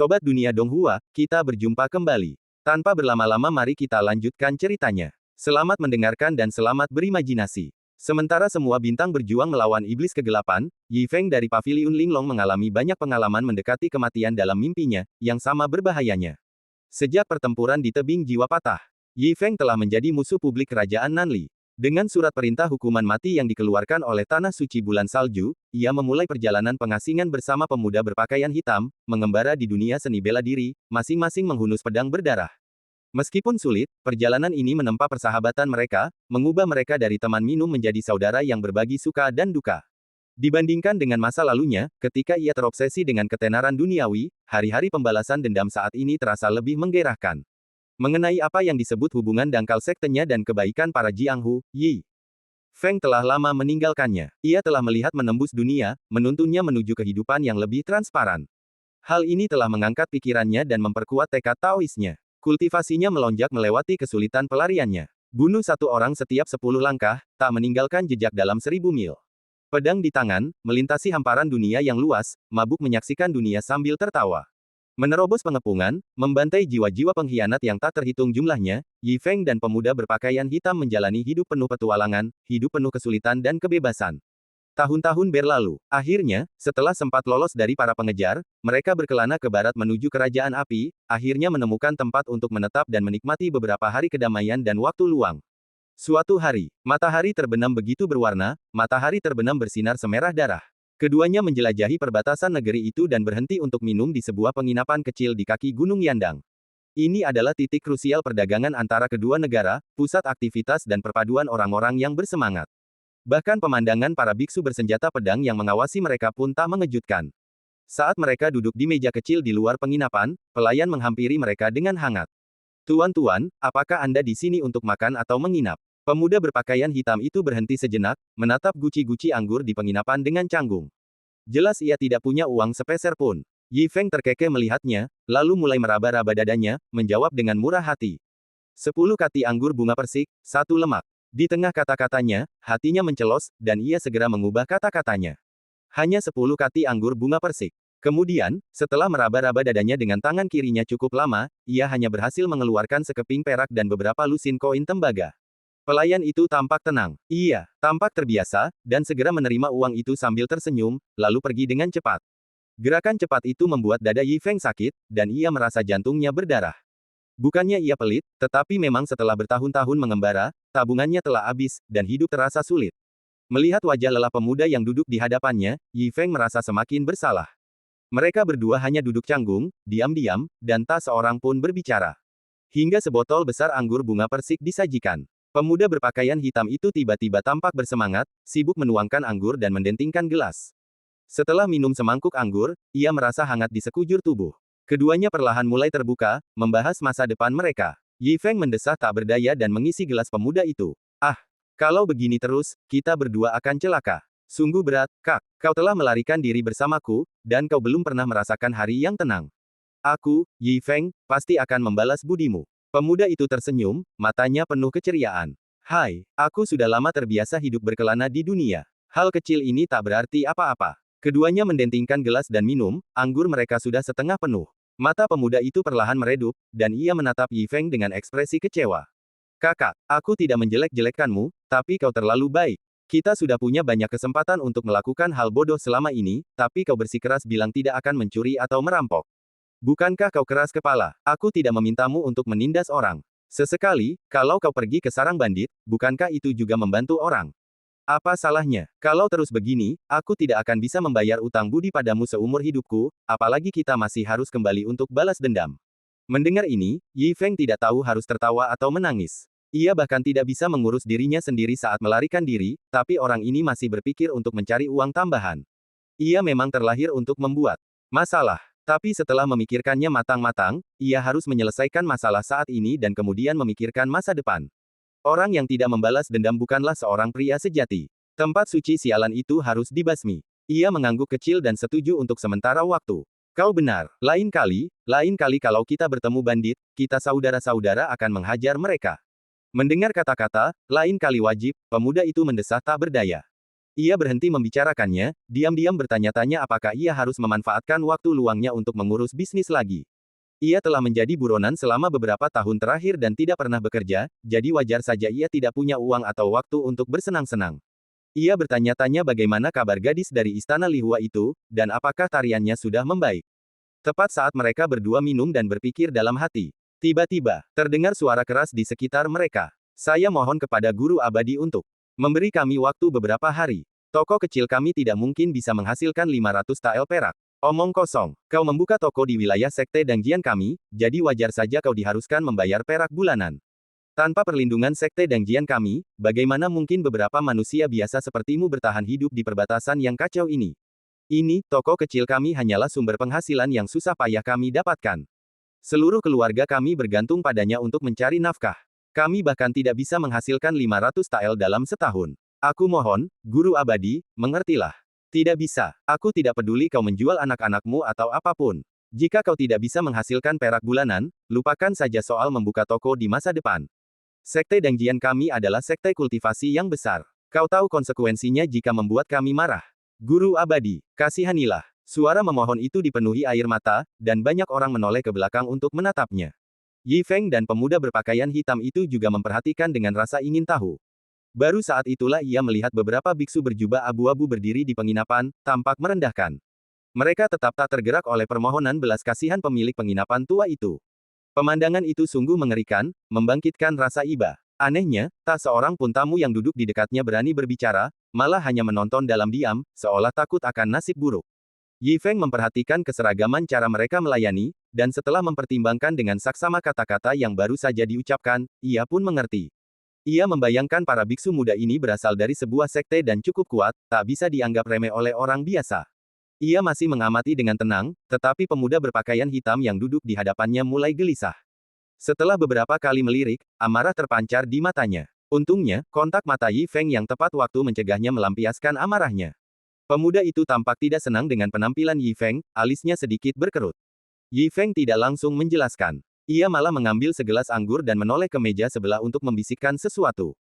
Sobat Dunia Donghua, kita berjumpa kembali. Tanpa berlama-lama mari kita lanjutkan ceritanya. Selamat mendengarkan dan selamat berimajinasi. Sementara semua bintang berjuang melawan iblis kegelapan, Yi Feng dari Paviliun Linglong mengalami banyak pengalaman mendekati kematian dalam mimpinya, yang sama berbahayanya. Sejak pertempuran di tebing jiwa patah, Yi Feng telah menjadi musuh publik kerajaan Nanli. Dengan surat perintah hukuman mati yang dikeluarkan oleh Tanah Suci Bulan Salju, ia memulai perjalanan pengasingan bersama pemuda berpakaian hitam, mengembara di dunia seni bela diri, masing-masing menghunus pedang berdarah. Meskipun sulit, perjalanan ini menempa persahabatan mereka, mengubah mereka dari teman minum menjadi saudara yang berbagi suka dan duka. Dibandingkan dengan masa lalunya, ketika ia terobsesi dengan ketenaran duniawi, hari-hari pembalasan dendam saat ini terasa lebih menggairahkan. Mengenai apa yang disebut hubungan dangkal sektenya dan kebaikan para Jianghu, Yi Feng telah lama meninggalkannya. Ia telah melihat menembus dunia, menuntunnya menuju kehidupan yang lebih transparan. Hal ini telah mengangkat pikirannya dan memperkuat tekad Taoisnya. Kultivasinya melonjak melewati kesulitan pelariannya. Bunuh satu orang setiap 10 langkah, tak meninggalkan jejak dalam 1000 mil. Pedang di tangan, melintasi hamparan dunia yang luas, mabuk menyaksikan dunia sambil tertawa. Menerobos pengepungan, membantai jiwa-jiwa pengkhianat yang tak terhitung jumlahnya, Yi Feng dan pemuda berpakaian hitam menjalani hidup penuh petualangan, hidup penuh kesulitan dan kebebasan. Tahun-tahun berlalu. Akhirnya, setelah sempat lolos dari para pengejar, mereka berkelana ke barat menuju kerajaan api, akhirnya menemukan tempat untuk menetap dan menikmati beberapa hari kedamaian dan waktu luang. Suatu hari, matahari terbenam begitu berwarna, matahari terbenam bersinar semerah darah. Keduanya menjelajahi perbatasan negeri itu dan berhenti untuk minum di sebuah penginapan kecil di kaki Gunung Yandang. Ini adalah titik krusial perdagangan antara kedua negara, pusat aktivitas dan perpaduan orang-orang yang bersemangat. Bahkan pemandangan para biksu bersenjata pedang yang mengawasi mereka pun tak mengejutkan. Saat mereka duduk di meja kecil di luar penginapan, pelayan menghampiri mereka dengan hangat. "Tuan-tuan, apakah Anda di sini untuk makan atau menginap?" Pemuda berpakaian hitam itu berhenti sejenak, menatap guci-guci anggur di penginapan dengan canggung. Jelas ia tidak punya uang sepeser pun. Yi Feng terkekeh melihatnya, lalu mulai meraba-raba dadanya, menjawab dengan murah hati. 10 kati anggur bunga persik, 1 lemak. Di tengah kata-katanya, hatinya mencelos, dan ia segera mengubah kata-katanya. Hanya 10 kati anggur bunga persik. Kemudian, setelah meraba-raba dadanya dengan tangan kirinya cukup lama, ia hanya berhasil mengeluarkan sekeping perak dan beberapa lusin koin tembaga. Pelayan itu tampak tenang. Ia tampak terbiasa, dan segera menerima uang itu sambil tersenyum, lalu pergi dengan cepat. Gerakan cepat itu membuat dada Yi Feng sakit, dan ia merasa jantungnya berdarah. Bukannya ia pelit, tetapi memang setelah bertahun-tahun mengembara, tabungannya telah habis, dan hidup terasa sulit. Melihat wajah lelah pemuda yang duduk di hadapannya, Yi Feng merasa semakin bersalah. Mereka berdua hanya duduk canggung, diam-diam, dan tak seorang pun berbicara. Hingga sebotol besar anggur bunga persik disajikan. Pemuda berpakaian hitam itu tiba-tiba tampak bersemangat, sibuk menuangkan anggur dan mendentingkan gelas. Setelah minum semangkuk anggur, ia merasa hangat di sekujur tubuh. Keduanya perlahan mulai terbuka, membahas masa depan mereka. Yi Feng mendesah tak berdaya dan mengisi gelas pemuda itu. "Ah, kalau begini terus, kita berdua akan celaka. Sungguh berat, Kak. Kau telah melarikan diri bersamaku, dan kau belum pernah merasakan hari yang tenang. Aku, Yi Feng, pasti akan membalas budimu." Pemuda itu tersenyum, matanya penuh keceriaan. "Hai, aku sudah lama terbiasa hidup berkelana di dunia. Hal kecil ini tak berarti apa-apa." Keduanya mendentingkan gelas dan minum, anggur mereka sudah setengah penuh. Mata pemuda itu perlahan meredup, dan ia menatap Yi Feng dengan ekspresi kecewa. "Kakak, aku tidak menjelek-jelekkanmu, tapi kau terlalu baik. Kita sudah punya banyak kesempatan untuk melakukan hal bodoh selama ini, tapi kau bersikeras bilang tidak akan mencuri atau merampok. Bukankah kau keras kepala? Aku tidak memintamu untuk menindas orang. Sesekali, kalau kau pergi ke sarang bandit, bukankah itu juga membantu orang? Apa salahnya? Kalau terus begini, aku tidak akan bisa membayar utang budi padamu seumur hidupku, apalagi kita masih harus kembali untuk balas dendam." Mendengar ini, Yi Feng tidak tahu harus tertawa atau menangis. Ia bahkan tidak bisa mengurus dirinya sendiri saat melarikan diri, tapi orang ini masih berpikir untuk mencari uang tambahan. Ia memang terlahir untuk membuat masalah. Tapi setelah memikirkannya matang-matang, ia harus menyelesaikan masalah saat ini dan kemudian memikirkan masa depan. Orang yang tidak membalas dendam bukanlah seorang pria sejati. Tempat suci sialan itu harus dibasmi. Ia mengangguk kecil dan setuju untuk sementara waktu. "Kau benar. Lain kali kalau kita bertemu bandit, kita saudara-saudara akan menghajar mereka." Mendengar kata-kata, "lain kali wajib," pemuda itu mendesah tak berdaya. Ia berhenti membicarakannya, diam-diam bertanya-tanya apakah ia harus memanfaatkan waktu luangnya untuk mengurus bisnis lagi. Ia telah menjadi buronan selama beberapa tahun terakhir dan tidak pernah bekerja, jadi wajar saja ia tidak punya uang atau waktu untuk bersenang-senang. Ia bertanya-tanya bagaimana kabar gadis dari istana Lihua itu, dan apakah tariannya sudah membaik. Tepat saat mereka berdua minum dan berpikir dalam hati. Tiba-tiba, terdengar suara keras di sekitar mereka. Saya mohon kepada guru abadi untuk memberi kami waktu beberapa hari. Toko kecil kami tidak mungkin bisa menghasilkan 500 tael perak. Omong kosong. Kau membuka toko di wilayah sekte Dangjian kami, jadi wajar saja kau diharuskan membayar perak bulanan. Tanpa perlindungan sekte Dangjian kami, bagaimana mungkin beberapa manusia biasa sepertimu bertahan hidup di perbatasan yang kacau ini? Ini, toko kecil kami hanyalah sumber penghasilan yang susah payah kami dapatkan. Seluruh keluarga kami bergantung padanya untuk mencari nafkah. Kami bahkan tidak bisa menghasilkan 500 tael dalam setahun. Aku mohon, guru abadi, mengertilah. Tidak bisa. Aku tidak peduli kau menjual anak-anakmu atau apapun. Jika kau tidak bisa menghasilkan perak bulanan, lupakan saja soal membuka toko di masa depan. Sekte Dangjian kami adalah sekte kultivasi yang besar. Kau tahu konsekuensinya jika membuat kami marah. Guru abadi, kasihanilah. Suara memohon itu dipenuhi air mata, dan banyak orang menoleh ke belakang untuk menatapnya. Yi Feng dan pemuda berpakaian hitam itu juga memperhatikan dengan rasa ingin tahu. Baru saat itulah ia melihat beberapa biksu berjubah abu-abu berdiri di penginapan, tampak merendahkan. Mereka tetap tak tergerak oleh permohonan belas kasihan pemilik penginapan tua itu. Pemandangan itu sungguh mengerikan, membangkitkan rasa iba. Anehnya, tak seorang pun tamu yang duduk di dekatnya berani berbicara, malah hanya menonton dalam diam, seolah takut akan nasib buruk. Yi Feng memperhatikan keseragaman cara mereka melayani, dan setelah mempertimbangkan dengan saksama kata-kata yang baru saja diucapkan, ia pun mengerti. Ia membayangkan para biksu muda ini berasal dari sebuah sekte dan cukup kuat, tak bisa dianggap remeh oleh orang biasa. Ia masih mengamati dengan tenang, tetapi pemuda berpakaian hitam yang duduk di hadapannya mulai gelisah. Setelah beberapa kali melirik, amarah terpancar di matanya. Untungnya, kontak mata Yi Feng yang tepat waktu mencegahnya melampiaskan amarahnya. Pemuda itu tampak tidak senang dengan penampilan Yi Feng, alisnya sedikit berkerut. Yi Feng tidak langsung menjelaskan. Ia malah mengambil segelas anggur dan menoleh ke meja sebelah untuk membisikkan sesuatu.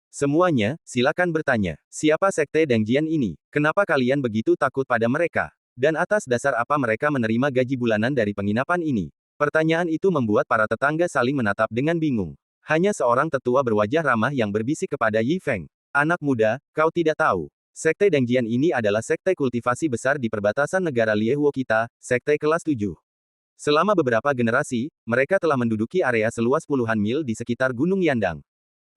Semuanya, silakan bertanya. Siapa sekte Dangjian ini? Kenapa kalian begitu takut pada mereka? Dan atas dasar apa mereka menerima gaji bulanan dari penginapan ini? Pertanyaan itu membuat para tetangga saling menatap dengan bingung. Hanya seorang tetua berwajah ramah yang berbisik kepada Yi Feng. Anak muda, kau tidak tahu. Sekte Dangjian ini adalah sekte kultivasi besar di perbatasan negara Liehuo kita, sekte kelas 7. Selama beberapa generasi, mereka telah menduduki area seluas puluhan mil di sekitar Gunung Yandang.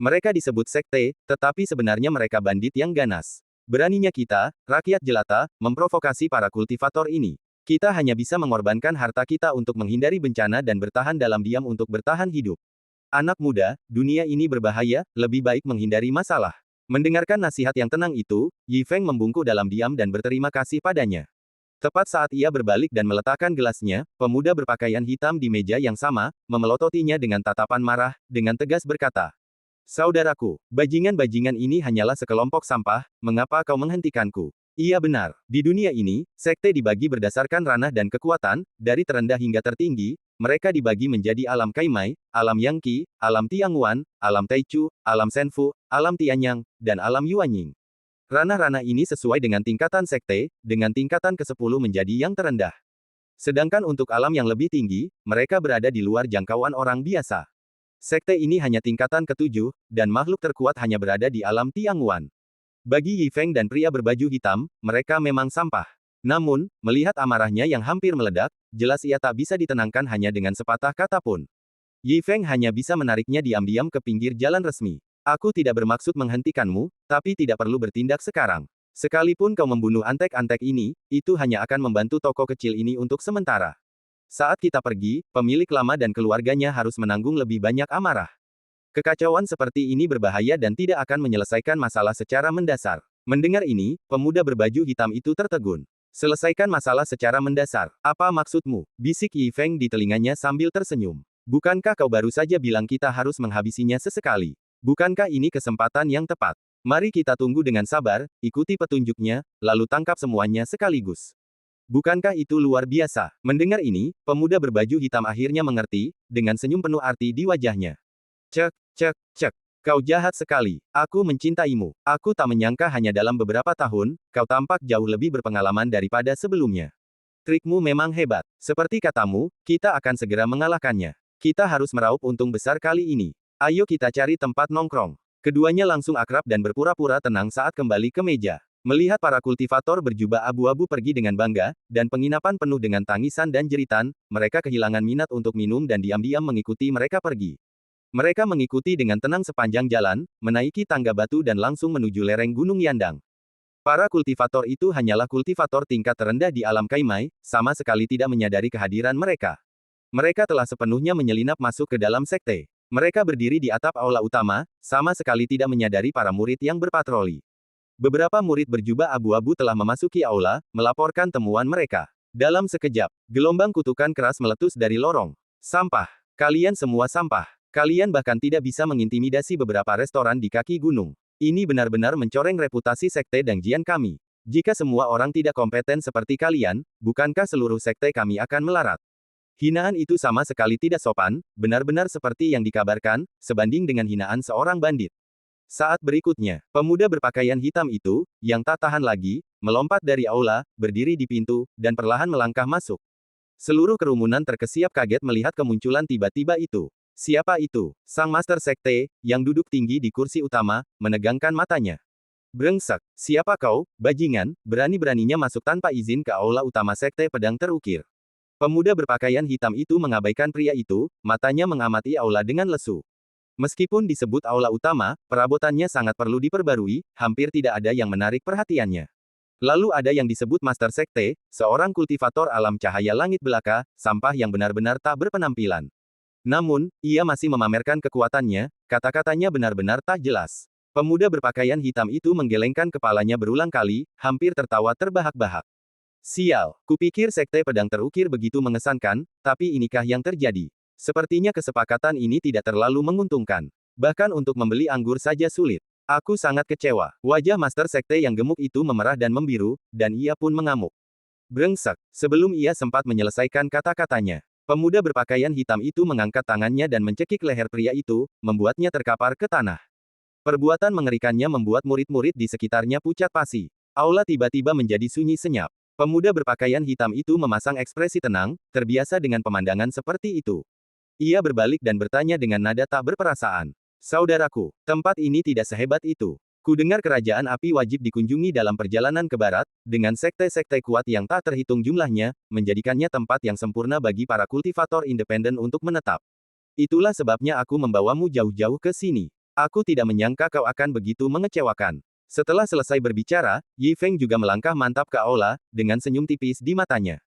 Mereka disebut sekte, tetapi sebenarnya mereka bandit yang ganas. Beraninya kita, rakyat jelata, memprovokasi para kultivator ini. Kita hanya bisa mengorbankan harta kita untuk menghindari bencana dan bertahan dalam diam untuk bertahan hidup. Anak muda, dunia ini berbahaya, lebih baik menghindari masalah. Mendengarkan nasihat yang tenang itu, Yi Feng membungkuk dalam diam dan berterima kasih padanya. Tepat saat ia berbalik dan meletakkan gelasnya, pemuda berpakaian hitam di meja yang sama, memelototinya dengan tatapan marah, dengan tegas berkata, "Saudaraku, bajingan-bajingan ini hanyalah sekelompok sampah, mengapa kau menghentikanku?" Iya benar, di dunia ini, sekte dibagi berdasarkan ranah dan kekuatan, dari terendah hingga tertinggi, mereka dibagi menjadi alam Kaimai, alam Yangqi, alam Tianguan, alam Taichu, alam Senfu, alam Tianyang, dan alam Yuanying. Ranah-ranah ini sesuai dengan tingkatan sekte, dengan tingkatan ke-10 menjadi yang terendah. Sedangkan untuk alam yang lebih tinggi, mereka berada di luar jangkauan orang biasa. Sekte ini hanya tingkatan ke-7, dan makhluk terkuat hanya berada di alam Tianguan. Bagi Yi Feng dan pria berbaju hitam, mereka memang sampah. Namun, melihat amarahnya yang hampir meledak, jelas ia tak bisa ditenangkan hanya dengan sepatah kata pun. Yi Feng hanya bisa menariknya diam-diam ke pinggir jalan resmi. Aku tidak bermaksud menghentikanmu, tapi tidak perlu bertindak sekarang. Sekalipun kau membunuh antek-antek ini, itu hanya akan membantu toko kecil ini untuk sementara. Saat kita pergi, pemilik lama dan keluarganya harus menanggung lebih banyak amarah. Kekacauan seperti ini berbahaya dan tidak akan menyelesaikan masalah secara mendasar. Mendengar ini, pemuda berbaju hitam itu tertegun. Selesaikan masalah secara mendasar. Apa maksudmu? Bisik Yi Feng di telinganya sambil tersenyum. Bukankah kau baru saja bilang kita harus menghabisinya sesekali? Bukankah ini kesempatan yang tepat? Mari kita tunggu dengan sabar, ikuti petunjuknya, lalu tangkap semuanya sekaligus. Bukankah itu luar biasa? Mendengar ini, pemuda berbaju hitam akhirnya mengerti, dengan senyum penuh arti di wajahnya. Cek, cek, cek. Kau jahat sekali. Aku mencintaimu. Aku tak menyangka hanya dalam beberapa tahun, kau tampak jauh lebih berpengalaman daripada sebelumnya. Trikmu memang hebat. Seperti katamu, kita akan segera mengalahkannya. Kita harus meraup untung besar kali ini. Ayo kita cari tempat nongkrong. Keduanya langsung akrab dan berpura-pura tenang saat kembali ke meja. Melihat para kultivator berjubah abu-abu pergi dengan bangga, dan penginapan penuh dengan tangisan dan jeritan, mereka kehilangan minat untuk minum dan diam-diam mengikuti mereka pergi. Mereka mengikuti dengan tenang sepanjang jalan, menaiki tangga batu dan langsung menuju lereng Gunung Yandang. Para kultivator itu hanyalah kultivator tingkat terendah di alam Kaimai, sama sekali tidak menyadari kehadiran mereka. Mereka telah sepenuhnya menyelinap masuk ke dalam sekte. Mereka berdiri di atap aula utama, sama sekali tidak menyadari para murid yang berpatroli. Beberapa murid berjubah abu-abu telah memasuki aula, melaporkan temuan mereka. Dalam sekejap, gelombang kutukan keras meletus dari lorong. Sampah. Kalian semua sampah. Kalian bahkan tidak bisa mengintimidasi beberapa restoran di kaki gunung. Ini benar-benar mencoreng reputasi sekte Dangjian kami. Jika semua orang tidak kompeten seperti kalian, bukankah seluruh sekte kami akan melarat? Hinaan itu sama sekali tidak sopan, benar-benar seperti yang dikabarkan, sebanding dengan hinaan seorang bandit. Saat berikutnya, pemuda berpakaian hitam itu, yang tak tahan lagi, melompat dari aula, berdiri di pintu, dan perlahan melangkah masuk. Seluruh kerumunan terkesiap kaget melihat kemunculan tiba-tiba itu. Siapa itu? Sang Master Sekte, yang duduk tinggi di kursi utama, menegangkan matanya. Brengsek, siapa kau, bajingan, berani-beraninya masuk tanpa izin ke aula utama Sekte Pedang Terukir. Pemuda berpakaian hitam itu mengabaikan pria itu, matanya mengamati aula dengan lesu. Meskipun disebut aula utama, perabotannya sangat perlu diperbarui, hampir tidak ada yang menarik perhatiannya. Lalu ada yang disebut Master Sekte, seorang kultivator alam cahaya langit belaka, sampah yang benar-benar tak berpenampilan. Namun, ia masih memamerkan kekuatannya, kata-katanya benar-benar tak jelas. Pemuda berpakaian hitam itu menggelengkan kepalanya berulang kali, hampir tertawa terbahak-bahak. Sial, kupikir Sekte Pedang Terukir begitu mengesankan, tapi inikah yang terjadi? Sepertinya kesepakatan ini tidak terlalu menguntungkan. Bahkan untuk membeli anggur saja sulit. Aku sangat kecewa. Wajah Master Sekte yang gemuk itu memerah dan membiru, dan ia pun mengamuk. Brengsek, sebelum ia sempat menyelesaikan kata-katanya. Pemuda berpakaian hitam itu mengangkat tangannya dan mencekik leher pria itu, membuatnya terkapar ke tanah. Perbuatan mengerikannya membuat murid-murid di sekitarnya pucat pasi. Aula tiba-tiba menjadi sunyi senyap. Pemuda berpakaian hitam itu memasang ekspresi tenang, terbiasa dengan pemandangan seperti itu. Ia berbalik dan bertanya dengan nada tak berperasaan. Saudaraku, tempat ini tidak sehebat itu. Kudengar kerajaan api wajib dikunjungi dalam perjalanan ke barat, dengan sekte-sekte kuat yang tak terhitung jumlahnya, menjadikannya tempat yang sempurna bagi para kultivator independen untuk menetap. Itulah sebabnya aku membawamu jauh-jauh ke sini. Aku tidak menyangka kau akan begitu mengecewakan. Setelah selesai berbicara, Yi Feng juga melangkah mantap ke aula, dengan senyum tipis di matanya.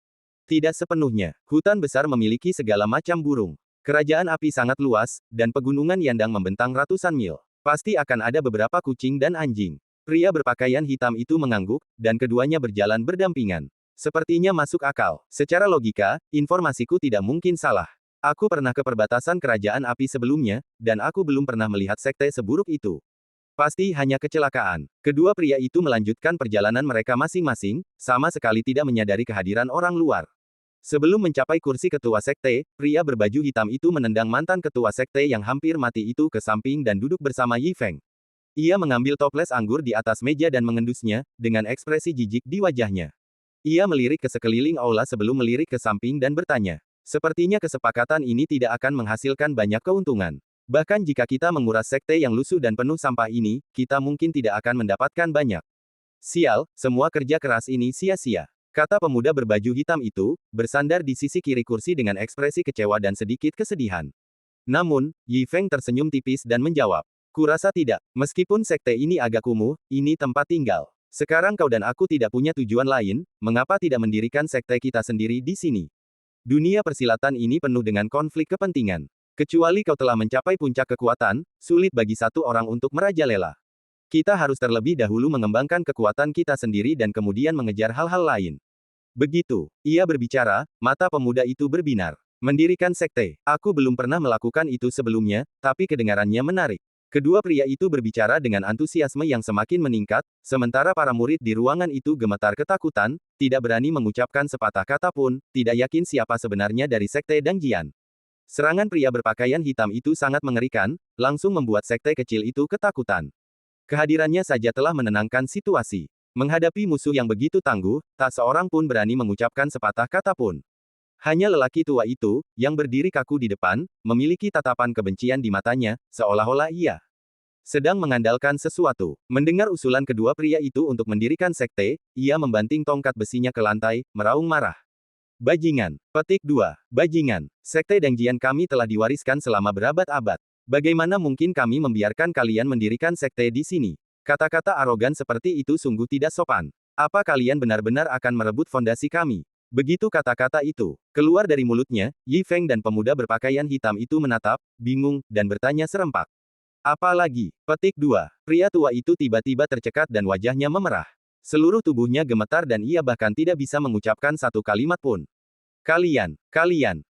Tidak sepenuhnya, hutan besar memiliki segala macam burung. Kerajaan api sangat luas, dan pegunungan Yandang membentang ratusan mil. Pasti akan ada beberapa kucing dan anjing. Pria berpakaian hitam itu mengangguk, dan keduanya berjalan berdampingan. Sepertinya masuk akal. Secara logika, informasiku tidak mungkin salah. Aku pernah ke perbatasan kerajaan api sebelumnya, dan aku belum pernah melihat sekte seburuk itu. Pasti hanya kecelakaan. Kedua pria itu melanjutkan perjalanan mereka masing-masing, sama sekali tidak menyadari kehadiran orang luar. Sebelum mencapai kursi ketua sekte, pria berbaju hitam itu menendang mantan ketua sekte yang hampir mati itu ke samping dan duduk bersama Yi Feng. Ia mengambil toples anggur di atas meja dan mengendusnya, dengan ekspresi jijik di wajahnya. Ia melirik ke sekeliling aula sebelum melirik ke samping dan bertanya. Sepertinya kesepakatan ini tidak akan menghasilkan banyak keuntungan. Bahkan jika kita menguras sekte yang lusuh dan penuh sampah ini, kita mungkin tidak akan mendapatkan banyak. Sial, semua kerja keras ini sia-sia. Kata pemuda berbaju hitam itu, bersandar di sisi kiri kursi dengan ekspresi kecewa dan sedikit kesedihan. Namun, Yi Feng tersenyum tipis dan menjawab. Kurasa tidak, meskipun sekte ini agak kumuh, ini tempat tinggal. Sekarang kau dan aku tidak punya tujuan lain, mengapa tidak mendirikan sekte kita sendiri di sini? Dunia persilatan ini penuh dengan konflik kepentingan. Kecuali kau telah mencapai puncak kekuatan, sulit bagi satu orang untuk merajalela. Kita harus terlebih dahulu mengembangkan kekuatan kita sendiri dan kemudian mengejar hal-hal lain. Begitu, ia berbicara, mata pemuda itu berbinar. Mendirikan sekte, aku belum pernah melakukan itu sebelumnya, tapi kedengarannya menarik. Kedua pria itu berbicara dengan antusiasme yang semakin meningkat, sementara para murid di ruangan itu gemetar ketakutan, tidak berani mengucapkan sepatah kata pun, tidak yakin siapa sebenarnya dari sekte Dangjian. Serangan pria berpakaian hitam itu sangat mengerikan, langsung membuat sekte kecil itu ketakutan. Kehadirannya saja telah menenangkan situasi. Menghadapi musuh yang begitu tangguh, tak seorang pun berani mengucapkan sepatah kata pun. Hanya lelaki tua itu, yang berdiri kaku di depan, memiliki tatapan kebencian di matanya, seolah-olah ia sedang mengandalkan sesuatu. Mendengar usulan kedua pria itu untuk mendirikan sekte, ia membanting tongkat besinya ke lantai, meraung marah. Bajingan. Petik 2. Bajingan. Sekte Dengjian kami telah diwariskan selama berabad-abad. Bagaimana mungkin kami membiarkan kalian mendirikan sekte di sini? Kata-kata arogan seperti itu sungguh tidak sopan. Apa kalian benar-benar akan merebut fondasi kami? Begitu kata-kata itu keluar dari mulutnya, Yi Feng dan pemuda berpakaian hitam itu menatap, bingung, dan bertanya serempak. Apa lagi? Petik 2. Pria tua itu tiba-tiba tercekat dan wajahnya memerah. Seluruh tubuhnya gemetar dan ia bahkan tidak bisa mengucapkan satu kalimat pun. Kalian,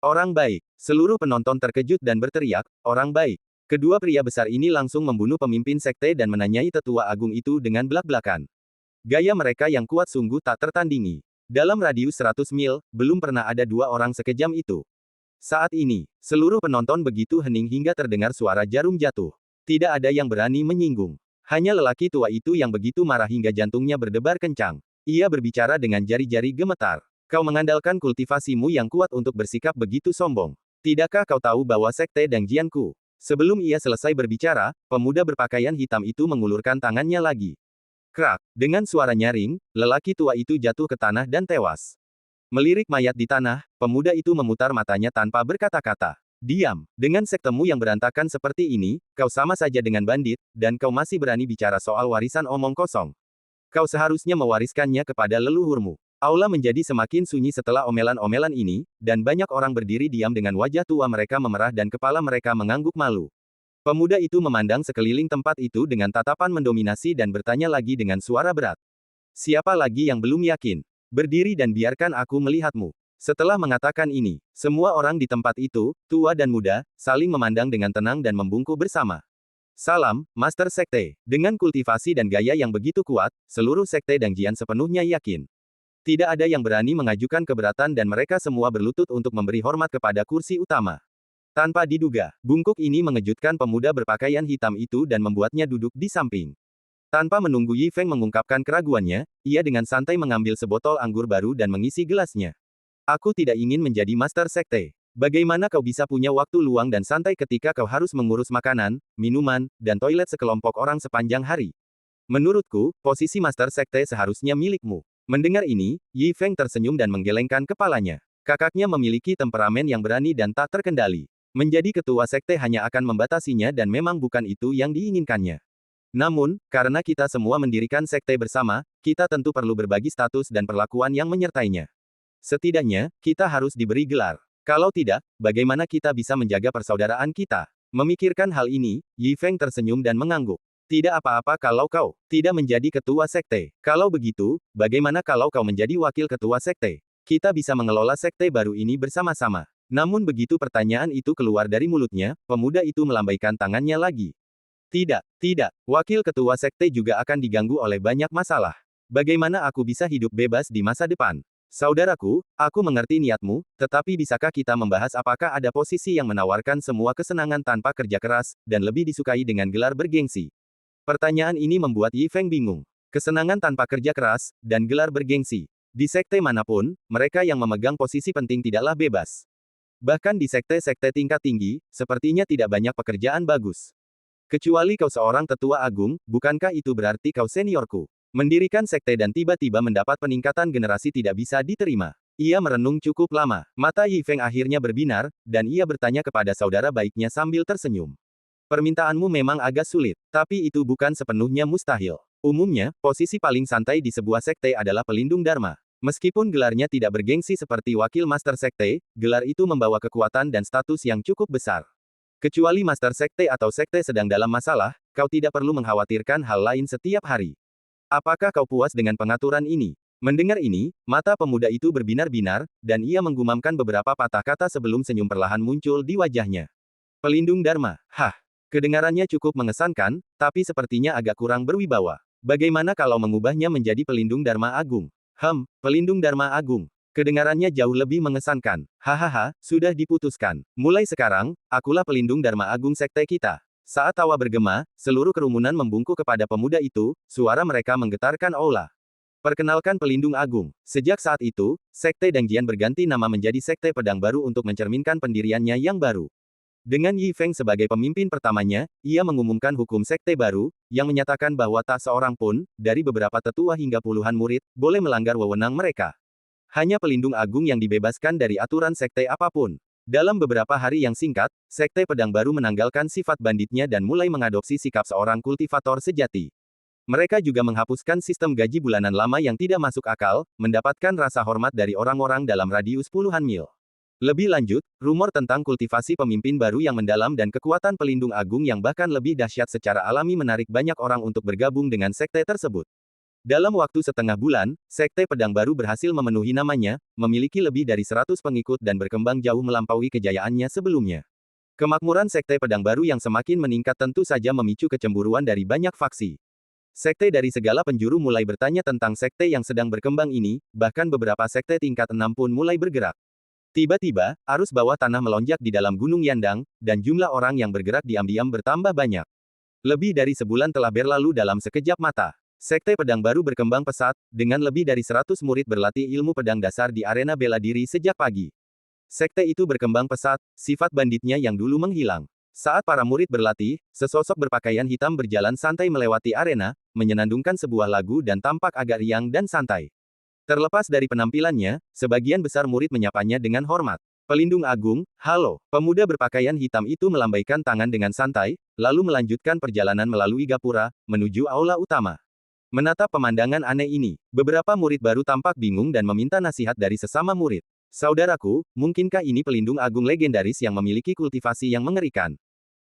orang baik. Seluruh penonton terkejut dan berteriak, orang baik. Kedua pria besar ini langsung membunuh pemimpin sekte dan menanyai tetua agung itu dengan belak-belakan. Gaya mereka yang kuat sungguh tak tertandingi. Dalam radius 100 mil, belum pernah ada dua orang sekejam itu. Saat ini, seluruh penonton begitu hening hingga terdengar suara jarum jatuh. Tidak ada yang berani menyinggung. Hanya lelaki tua itu yang begitu marah hingga jantungnya berdebar kencang. Ia berbicara dengan jari-jari gemetar. Kau mengandalkan kultivasimu yang kuat untuk bersikap begitu sombong. Tidakkah kau tahu bahwa sekte Dengjianku? Sebelum ia selesai berbicara, pemuda berpakaian hitam itu mengulurkan tangannya lagi. Krak, dengan suara nyaring, lelaki tua itu jatuh ke tanah dan tewas. Melirik mayat di tanah, pemuda itu memutar matanya tanpa berkata-kata. Diam, dengan sektemu yang berantakan seperti ini, kau sama saja dengan bandit, dan kau masih berani bicara soal warisan omong kosong. Kau seharusnya mewariskannya kepada leluhurmu. Aula menjadi semakin sunyi setelah omelan-omelan ini, dan banyak orang berdiri diam dengan wajah tua mereka memerah dan kepala mereka mengangguk malu. Pemuda itu memandang sekeliling tempat itu dengan tatapan mendominasi dan bertanya lagi dengan suara berat. Siapa lagi yang belum yakin? Berdiri dan biarkan aku melihatmu. Setelah mengatakan ini, semua orang di tempat itu, tua dan muda, saling memandang dengan tenang dan membungkuk bersama. Salam, Master Sekte. Dengan kultivasi dan gaya yang begitu kuat, seluruh Sekte Dengjian sepenuhnya yakin. Tidak ada yang berani mengajukan keberatan dan mereka semua berlutut untuk memberi hormat kepada kursi utama. Tanpa diduga, bungkuk ini mengejutkan pemuda berpakaian hitam itu dan membuatnya duduk di samping. Tanpa menunggu Yi Feng mengungkapkan keraguannya, ia dengan santai mengambil sebotol anggur baru dan mengisi gelasnya. Aku tidak ingin menjadi Master Sekte. Bagaimana kau bisa punya waktu luang dan santai ketika kau harus mengurus makanan, minuman, dan toilet sekelompok orang sepanjang hari? Menurutku, posisi Master Sekte seharusnya milikmu. Mendengar ini, Yi Feng tersenyum dan menggelengkan kepalanya. Kakaknya memiliki temperamen yang berani dan tak terkendali. Menjadi ketua sekte hanya akan membatasinya dan memang bukan itu yang diinginkannya. Namun, karena kita semua mendirikan sekte bersama, kita tentu perlu berbagi status dan perlakuan yang menyertainya. Setidaknya, kita harus diberi gelar. Kalau tidak, bagaimana kita bisa menjaga persaudaraan kita? Memikirkan hal ini, Yi Feng tersenyum dan mengangguk. Tidak apa-apa kalau kau tidak menjadi ketua sekte. Kalau begitu, bagaimana kalau kau menjadi wakil ketua sekte? Kita bisa mengelola sekte baru ini bersama-sama. Namun begitu pertanyaan itu keluar dari mulutnya, pemuda itu melambaikan tangannya lagi. Tidak. Wakil ketua sekte juga akan diganggu oleh banyak masalah. Bagaimana aku bisa hidup bebas di masa depan? Saudaraku, aku mengerti niatmu, tetapi bisakah kita membahas apakah ada posisi yang menawarkan semua kesenangan tanpa kerja keras, dan lebih disukai dengan gelar bergengsi? Pertanyaan ini membuat Yi Feng bingung. Kesenangan tanpa kerja keras, dan gelar bergengsi. Di sekte manapun, mereka yang memegang posisi penting tidaklah bebas. Bahkan di sekte-sekte tingkat tinggi, sepertinya tidak banyak pekerjaan bagus. Kecuali kau seorang tetua agung, bukankah itu berarti kau seniorku? Mendirikan sekte dan tiba-tiba mendapat peningkatan generasi tidak bisa diterima. Ia merenung cukup lama. Mata Yi Feng akhirnya berbinar, dan ia bertanya kepada saudara baiknya sambil tersenyum. Permintaanmu memang agak sulit, tapi itu bukan sepenuhnya mustahil. Umumnya, posisi paling santai di sebuah sekte adalah pelindung dharma. Meskipun gelarnya tidak bergengsi seperti wakil master sekte, gelar itu membawa kekuatan dan status yang cukup besar. Kecuali master sekte atau sekte sedang dalam masalah, kau tidak perlu mengkhawatirkan hal lain setiap hari. Apakah kau puas dengan pengaturan ini? Mendengar ini, mata pemuda itu berbinar-binar, dan ia menggumamkan beberapa patah kata sebelum senyum perlahan muncul di wajahnya. Pelindung Dharma, kedengarannya cukup mengesankan, tapi sepertinya agak kurang berwibawa. Bagaimana kalau mengubahnya menjadi pelindung Dharma Agung? Pelindung Dharma Agung. Kedengarannya jauh lebih mengesankan. Hahaha, sudah diputuskan. Mulai sekarang, akulah pelindung Dharma Agung Sekte kita. Saat tawa bergema, seluruh kerumunan membungkuk kepada pemuda itu, suara mereka menggetarkan aula. Perkenalkan pelindung agung. Sejak saat itu, Sekte Dangjian berganti nama menjadi Sekte Pedang Baru untuk mencerminkan pendiriannya yang baru. Dengan Yi Feng sebagai pemimpin pertamanya, ia mengumumkan hukum Sekte baru, yang menyatakan bahwa tak seorang pun, dari beberapa tetua hingga puluhan murid, boleh melanggar wewenang mereka. Hanya pelindung agung yang dibebaskan dari aturan sekte apapun. Dalam beberapa hari yang singkat, Sekte Pedang Baru menanggalkan sifat banditnya dan mulai mengadopsi sikap seorang kultivator sejati. Mereka juga menghapuskan sistem gaji bulanan lama yang tidak masuk akal, mendapatkan rasa hormat dari orang-orang dalam radius puluhan mil. Lebih lanjut, rumor tentang kultivasi pemimpin baru yang mendalam dan kekuatan pelindung agung yang bahkan lebih dahsyat secara alami menarik banyak orang untuk bergabung dengan sekte tersebut. Dalam waktu setengah bulan, Sekte Pedang Baru berhasil memenuhi namanya, memiliki lebih dari 100 pengikut dan berkembang jauh melampaui kejayaannya sebelumnya. Kemakmuran Sekte Pedang Baru yang semakin meningkat tentu saja memicu kecemburuan dari banyak faksi. Sekte dari segala penjuru mulai bertanya tentang sekte yang sedang berkembang ini, bahkan beberapa sekte tingkat 6 pun mulai bergerak. Tiba-tiba, arus bawah tanah melonjak di dalam Gunung Yandang, dan jumlah orang yang bergerak diam-diam bertambah banyak. Lebih dari sebulan telah berlalu dalam sekejap mata. Sekte Pedang Baru berkembang pesat, dengan lebih dari 100 murid berlatih ilmu pedang dasar di arena bela diri sejak pagi. Sekte itu berkembang pesat, sifat banditnya yang dulu menghilang. Saat para murid berlatih, sesosok berpakaian hitam berjalan santai melewati arena, menyenandungkan sebuah lagu dan tampak agak riang dan santai. Terlepas dari penampilannya, sebagian besar murid menyapanya dengan hormat. Pelindung Agung, halo. Pemuda berpakaian hitam itu melambaikan tangan dengan santai, lalu melanjutkan perjalanan melalui gapura, menuju aula utama. Menatap pemandangan aneh ini, beberapa murid baru tampak bingung dan meminta nasihat dari sesama murid. Saudaraku, mungkinkah ini pelindung agung legendaris yang memiliki kultivasi yang mengerikan?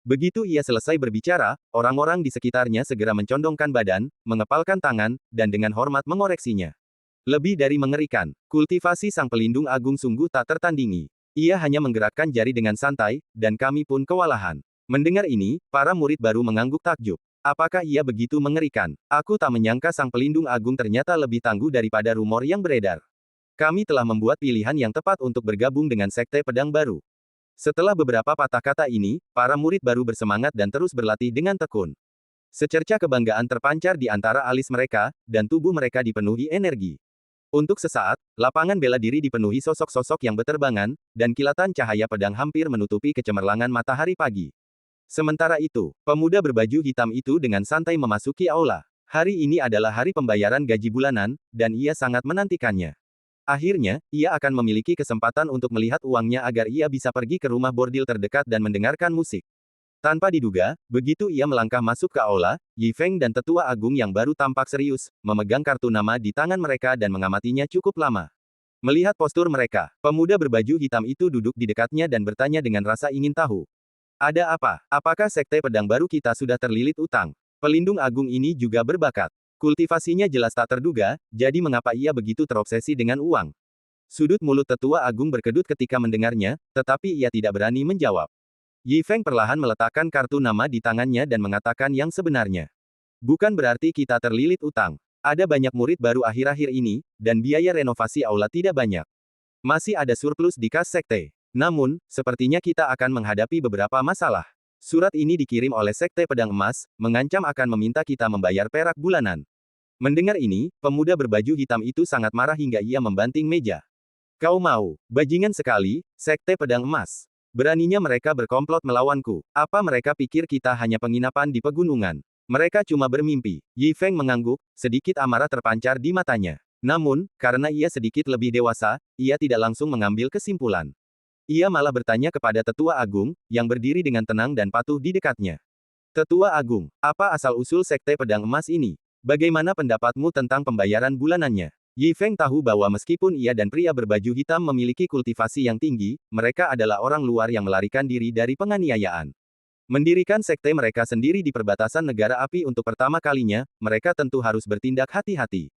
Begitu ia selesai berbicara, orang-orang di sekitarnya segera mencondongkan badan, mengepalkan tangan, dan dengan hormat mengoreksinya. Lebih dari mengerikan, kultivasi sang pelindung agung sungguh tak tertandingi. Ia hanya menggerakkan jari dengan santai, dan kami pun kewalahan. Mendengar ini, para murid baru mengangguk takjub. Apakah ia begitu mengerikan? Aku tak menyangka sang pelindung agung ternyata lebih tangguh daripada rumor yang beredar. Kami telah membuat pilihan yang tepat untuk bergabung dengan Sekte Pedang Baru. Setelah beberapa patah kata ini, para murid baru bersemangat dan terus berlatih dengan tekun. Secerca kebanggaan terpancar di antara alis mereka, dan tubuh mereka dipenuhi energi. Untuk sesaat, lapangan bela diri dipenuhi sosok-sosok yang beterbangan, dan kilatan cahaya pedang hampir menutupi kecemerlangan matahari pagi. Sementara itu, pemuda berbaju hitam itu dengan santai memasuki aula. Hari ini adalah hari pembayaran gaji bulanan, dan ia sangat menantikannya. Akhirnya, ia akan memiliki kesempatan untuk melihat uangnya agar ia bisa pergi ke rumah bordil terdekat dan mendengarkan musik. Tanpa diduga, begitu ia melangkah masuk ke aula, Yi Feng dan tetua agung yang baru tampak serius, memegang kartu nama di tangan mereka dan mengamatinya cukup lama. Melihat postur mereka, pemuda berbaju hitam itu duduk di dekatnya dan bertanya dengan rasa ingin tahu. Ada apa? Apakah Sekte Pedang Baru kita sudah terlilit utang? Pelindung agung ini juga berbakat. Kultivasinya jelas tak terduga, jadi mengapa ia begitu terobsesi dengan uang? Sudut mulut tetua agung berkedut ketika mendengarnya, tetapi ia tidak berani menjawab. Yi Feng perlahan meletakkan kartu nama di tangannya dan mengatakan yang sebenarnya. Bukan berarti kita terlilit utang. Ada banyak murid baru akhir-akhir ini, dan biaya renovasi aula tidak banyak. Masih ada surplus di kas sekte. Namun, sepertinya kita akan menghadapi beberapa masalah. Surat ini dikirim oleh Sekte Pedang Emas, mengancam akan meminta kita membayar perak bulanan. Mendengar ini, pemuda berbaju hitam itu sangat marah hingga ia membanting meja. Kau mau, bajingan sekali, Sekte Pedang Emas. Beraninya mereka berkomplot melawanku. Apa mereka pikir kita hanya penginapan di pegunungan? Mereka cuma bermimpi. Yi Feng mengangguk, sedikit amarah terpancar di matanya. Namun, karena ia sedikit lebih dewasa, ia tidak langsung mengambil kesimpulan. Ia malah bertanya kepada Tetua Agung, yang berdiri dengan tenang dan patuh di dekatnya. Tetua Agung, apa asal-usul Sekte Pedang Emas ini? Bagaimana pendapatmu tentang pembayaran bulanannya? Yi Feng tahu bahwa meskipun ia dan pria berbaju hitam memiliki kultivasi yang tinggi, mereka adalah orang luar yang melarikan diri dari penganiayaan. Mendirikan sekte mereka sendiri di perbatasan negara api untuk pertama kalinya, mereka tentu harus bertindak hati-hati.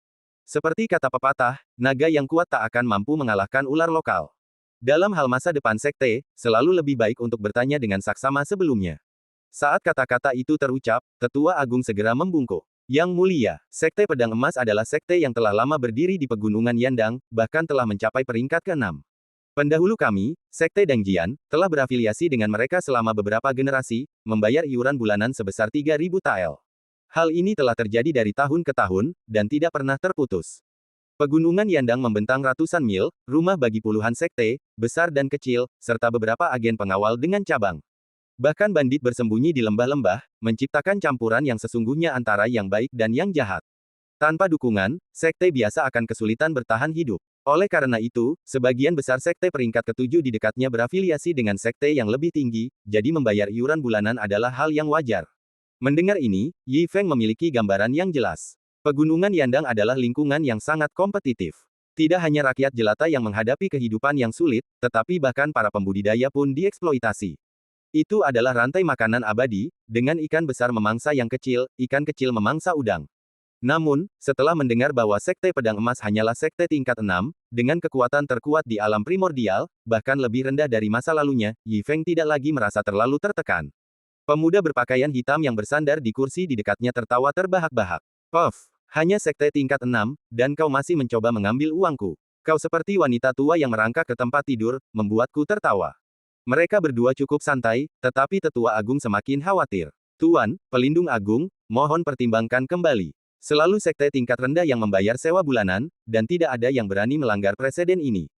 Seperti kata pepatah, naga yang kuat tak akan mampu mengalahkan ular lokal. Dalam hal masa depan sekte, selalu lebih baik untuk bertanya dengan saksama sebelumnya. Saat kata-kata itu terucap, Tetua Agung segera membungkuk. Yang mulia, Sekte Pedang Emas adalah sekte yang telah lama berdiri di Pegunungan Yandang, bahkan telah mencapai peringkat ke-6. Pendahulu kami, Sekte Dangjian, telah berafiliasi dengan mereka selama beberapa generasi, membayar iuran bulanan sebesar 3.000 tael. Hal ini telah terjadi dari tahun ke tahun, dan tidak pernah terputus. Pegunungan Yandang membentang ratusan mil, rumah bagi puluhan sekte, besar dan kecil, serta beberapa agen pengawal dengan cabang. Bahkan bandit bersembunyi di lembah-lembah, menciptakan campuran yang sesungguhnya antara yang baik dan yang jahat. Tanpa dukungan, sekte biasa akan kesulitan bertahan hidup. Oleh karena itu, sebagian besar sekte peringkat ke-7 di dekatnya berafiliasi dengan sekte yang lebih tinggi, jadi membayar iuran bulanan adalah hal yang wajar. Mendengar ini, Yi Feng memiliki gambaran yang jelas. Pegunungan Yandang adalah lingkungan yang sangat kompetitif. Tidak hanya rakyat jelata yang menghadapi kehidupan yang sulit, tetapi bahkan para pembudidaya pun dieksploitasi. Itu adalah rantai makanan abadi, dengan ikan besar memangsa yang kecil, ikan kecil memangsa udang. Namun, setelah mendengar bahwa Sekte Pedang Emas hanyalah sekte tingkat 6, dengan kekuatan terkuat di alam primordial, bahkan lebih rendah dari masa lalunya, Yi Feng tidak lagi merasa terlalu tertekan. Pemuda berpakaian hitam yang bersandar di kursi di dekatnya tertawa terbahak-bahak. "Puff, hanya sekte tingkat 6, dan kau masih mencoba mengambil uangku. Kau seperti wanita tua yang merangkak ke tempat tidur, membuatku tertawa." Mereka berdua cukup santai, tetapi Tetua Agung semakin khawatir. "Tuan, Pelindung Agung, mohon pertimbangkan kembali. Selalu sekte tingkat rendah yang membayar sewa bulanan, dan tidak ada yang berani melanggar preseden ini.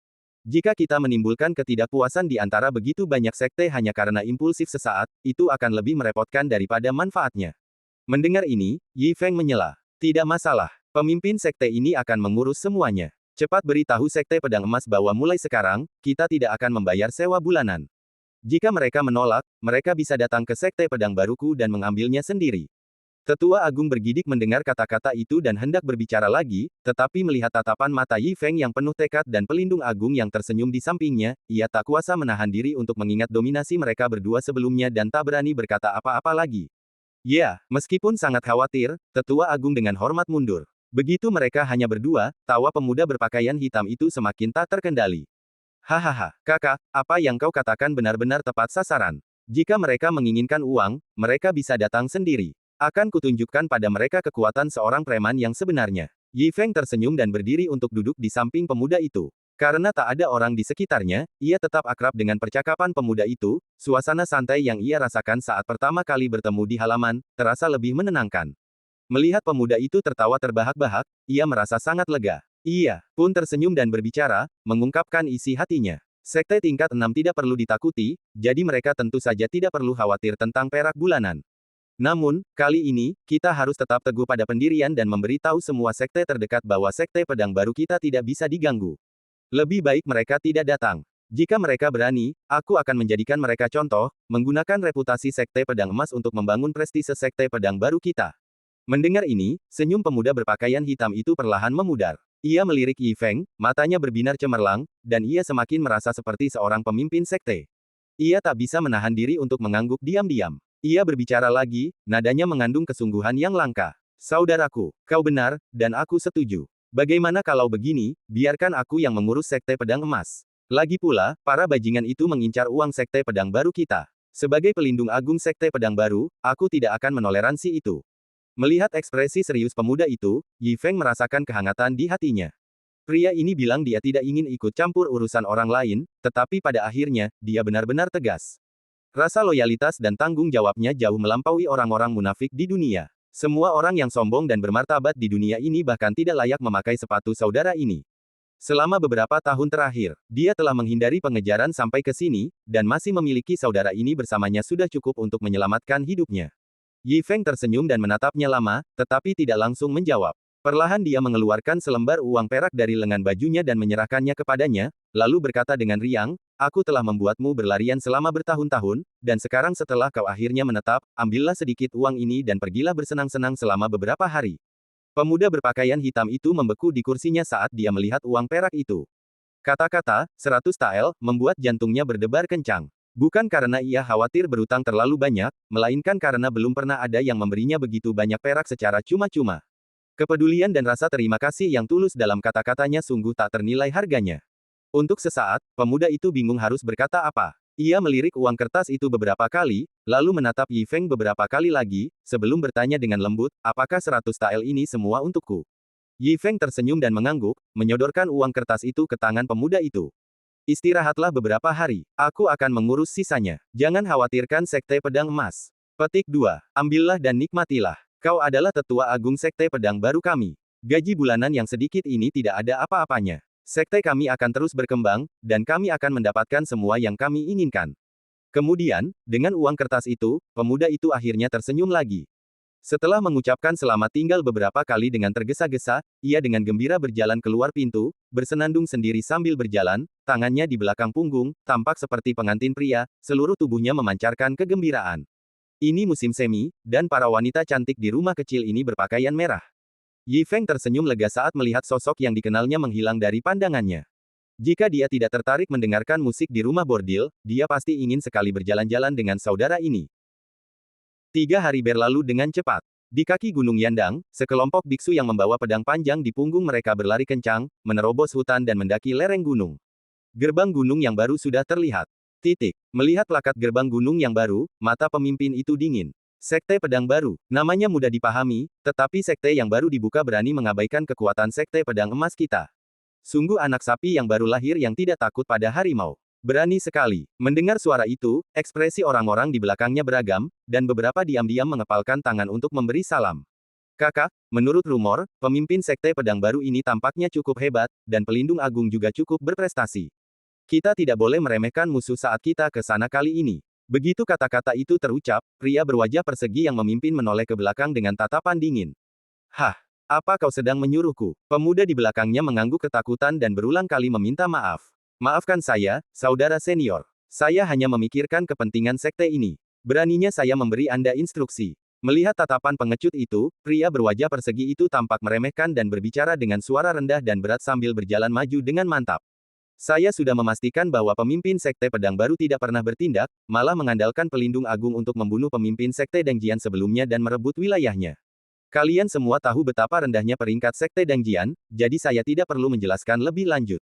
Jika kita menimbulkan ketidakpuasan di antara begitu banyak sekte hanya karena impulsif sesaat, itu akan lebih merepotkan daripada manfaatnya." Mendengar ini, Yi Feng menyela. "Tidak masalah. Pemimpin sekte ini akan mengurus semuanya. Cepat beritahu Sekte Pedang Emas bahwa mulai sekarang, kita tidak akan membayar sewa bulanan. Jika mereka menolak, mereka bisa datang ke Sekte Pedang Baruku dan mengambilnya sendiri." Tetua Agung bergidik mendengar kata-kata itu dan hendak berbicara lagi, tetapi melihat tatapan mata Yi Feng yang penuh tekad dan Pelindung Agung yang tersenyum di sampingnya, ia tak kuasa menahan diri untuk mengingat dominasi mereka berdua sebelumnya dan tak berani berkata apa-apa lagi. Ya, meskipun sangat khawatir, Tetua Agung dengan hormat mundur. Begitu mereka hanya berdua, tawa pemuda berpakaian hitam itu semakin tak terkendali. "Hahaha, kakak, apa yang kau katakan benar-benar tepat sasaran. Jika mereka menginginkan uang, mereka bisa datang sendiri. Akan kutunjukkan pada mereka kekuatan seorang preman yang sebenarnya." Yi Feng tersenyum dan berdiri untuk duduk di samping pemuda itu. Karena tak ada orang di sekitarnya, ia tetap akrab dengan percakapan pemuda itu, suasana santai yang ia rasakan saat pertama kali bertemu di halaman, terasa lebih menenangkan. Melihat pemuda itu tertawa terbahak-bahak, ia merasa sangat lega. Ia pun tersenyum dan berbicara, mengungkapkan isi hatinya. Sekte tingkat 6 tidak perlu ditakuti, jadi mereka tentu saja tidak perlu khawatir tentang perak bulanan. Namun, kali ini, kita harus tetap teguh pada pendirian dan memberitahu semua sekte terdekat bahwa Sekte Pedang Baru kita tidak bisa diganggu. Lebih baik mereka tidak datang. Jika mereka berani, aku akan menjadikan mereka contoh, menggunakan reputasi Sekte Pedang Emas untuk membangun prestise Sekte Pedang Baru kita. Mendengar ini, senyum pemuda berpakaian hitam itu perlahan memudar. Ia melirik Yi Feng, matanya berbinar cemerlang, dan ia semakin merasa seperti seorang pemimpin sekte. Ia tak bisa menahan diri untuk mengangguk diam-diam. Ia berbicara lagi, nadanya mengandung kesungguhan yang langka. "Saudaraku, kau benar, dan aku setuju. Bagaimana kalau begini, biarkan aku yang mengurus Sekte Pedang Emas. Lagi pula, para bajingan itu mengincar uang Sekte Pedang Baru kita. Sebagai pelindung agung Sekte Pedang Baru, aku tidak akan menoleransi itu." Melihat ekspresi serius pemuda itu, Yi Feng merasakan kehangatan di hatinya. Pria ini bilang dia tidak ingin ikut campur urusan orang lain, tetapi pada akhirnya, dia benar-benar tegas. Rasa loyalitas dan tanggung jawabnya jauh melampaui orang-orang munafik di dunia. Semua orang yang sombong dan bermartabat di dunia ini bahkan tidak layak memakai sepatu saudara ini. Selama beberapa tahun terakhir, dia telah menghindari pengejaran sampai ke sini, dan masih memiliki saudara ini bersamanya sudah cukup untuk menyelamatkan hidupnya. Yi Feng tersenyum dan menatapnya lama, tetapi tidak langsung menjawab. Perlahan dia mengeluarkan selembar uang perak dari lengan bajunya dan menyerahkannya kepadanya, lalu berkata dengan riang, "Aku telah membuatmu berlarian selama bertahun-tahun, dan sekarang setelah kau akhirnya menetap, ambillah sedikit uang ini dan pergilah bersenang-senang selama beberapa hari." Pemuda berpakaian hitam itu membeku di kursinya saat dia melihat uang perak itu. Kata-kata, 100 tael, membuat jantungnya berdebar kencang. Bukan karena ia khawatir berutang terlalu banyak, melainkan karena belum pernah ada yang memberinya begitu banyak perak secara cuma-cuma. Kepedulian dan rasa terima kasih yang tulus dalam kata-katanya sungguh tak ternilai harganya. Untuk sesaat, pemuda itu bingung harus berkata apa. Ia melirik uang kertas itu beberapa kali, lalu menatap Yi Feng beberapa kali lagi, sebelum bertanya dengan lembut, apakah 100 tael ini semua untukku? Yi Feng tersenyum dan mengangguk, menyodorkan uang kertas itu ke tangan pemuda itu. Istirahatlah beberapa hari, aku akan mengurus sisanya. Jangan khawatirkan Sekte Pedang Emas. Petik 2. Ambillah dan nikmatilah. Kau adalah tetua agung Sekte Pedang baru kami. Gaji bulanan yang sedikit ini tidak ada apa-apanya. Sekte kami akan terus berkembang, dan kami akan mendapatkan semua yang kami inginkan. Kemudian, dengan uang kertas itu, pemuda itu akhirnya tersenyum lagi. Setelah mengucapkan selamat tinggal beberapa kali dengan tergesa-gesa, ia dengan gembira berjalan keluar pintu, bersenandung sendiri sambil berjalan, tangannya di belakang punggung, tampak seperti pengantin pria, seluruh tubuhnya memancarkan kegembiraan. Ini musim semi, dan para wanita cantik di rumah kecil ini berpakaian merah. Yi Feng tersenyum lega saat melihat sosok yang dikenalnya menghilang dari pandangannya. Jika dia tidak tertarik mendengarkan musik di rumah bordil, dia pasti ingin sekali berjalan-jalan dengan saudara ini. 3 hari berlalu dengan cepat. Di kaki Gunung Yandang, sekelompok biksu yang membawa pedang panjang di punggung mereka berlari kencang, menerobos hutan dan mendaki lereng gunung. Gerbang gunung yang baru sudah terlihat. Melihat plakat gerbang gunung yang baru, mata pemimpin itu dingin. Sekte Pedang Baru. Namanya mudah dipahami, tetapi sekte yang baru dibuka berani mengabaikan kekuatan Sekte Pedang Emas kita. Sungguh anak sapi yang baru lahir yang tidak takut pada harimau. Berani sekali. Mendengar suara itu, ekspresi orang-orang di belakangnya beragam, dan beberapa diam-diam mengepalkan tangan untuk memberi salam. Kakak, menurut rumor, pemimpin Sekte Pedang Baru ini tampaknya cukup hebat, dan pelindung agung juga cukup berprestasi. Kita tidak boleh meremehkan musuh saat kita ke sana kali ini. Begitu kata-kata itu terucap, pria berwajah persegi yang memimpin menoleh ke belakang dengan tatapan dingin. Hah, apa kau sedang menyuruhku? Pemuda di belakangnya mengangguk ketakutan dan berulang kali meminta maaf. Maafkan saya, saudara senior. Saya hanya memikirkan kepentingan sekte ini. Beraninya saya memberi Anda instruksi. Melihat tatapan pengecut itu, pria berwajah persegi itu tampak meremehkan dan berbicara dengan suara rendah dan berat sambil berjalan maju dengan mantap. Saya sudah memastikan bahwa pemimpin Sekte Pedang Baru tidak pernah bertindak, malah mengandalkan pelindung agung untuk membunuh pemimpin Sekte Dangjian sebelumnya dan merebut wilayahnya. Kalian semua tahu betapa rendahnya peringkat Sekte Dangjian, jadi saya tidak perlu menjelaskan lebih lanjut.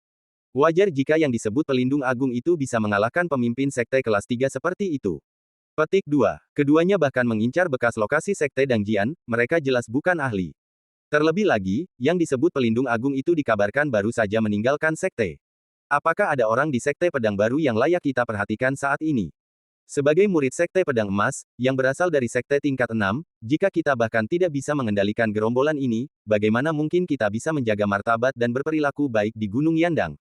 Wajar jika yang disebut pelindung agung itu bisa mengalahkan pemimpin Sekte kelas 3 seperti itu. Petik 2. Keduanya bahkan mengincar bekas lokasi Sekte Dangjian, mereka jelas bukan ahli. Terlebih lagi, yang disebut pelindung agung itu dikabarkan baru saja meninggalkan Sekte. Apakah ada orang di Sekte Pedang Baru yang layak kita perhatikan saat ini? Sebagai murid Sekte Pedang Emas, yang berasal dari Sekte tingkat 6, jika kita bahkan tidak bisa mengendalikan gerombolan ini, bagaimana mungkin kita bisa menjaga martabat dan berperilaku baik di Gunung Yandang?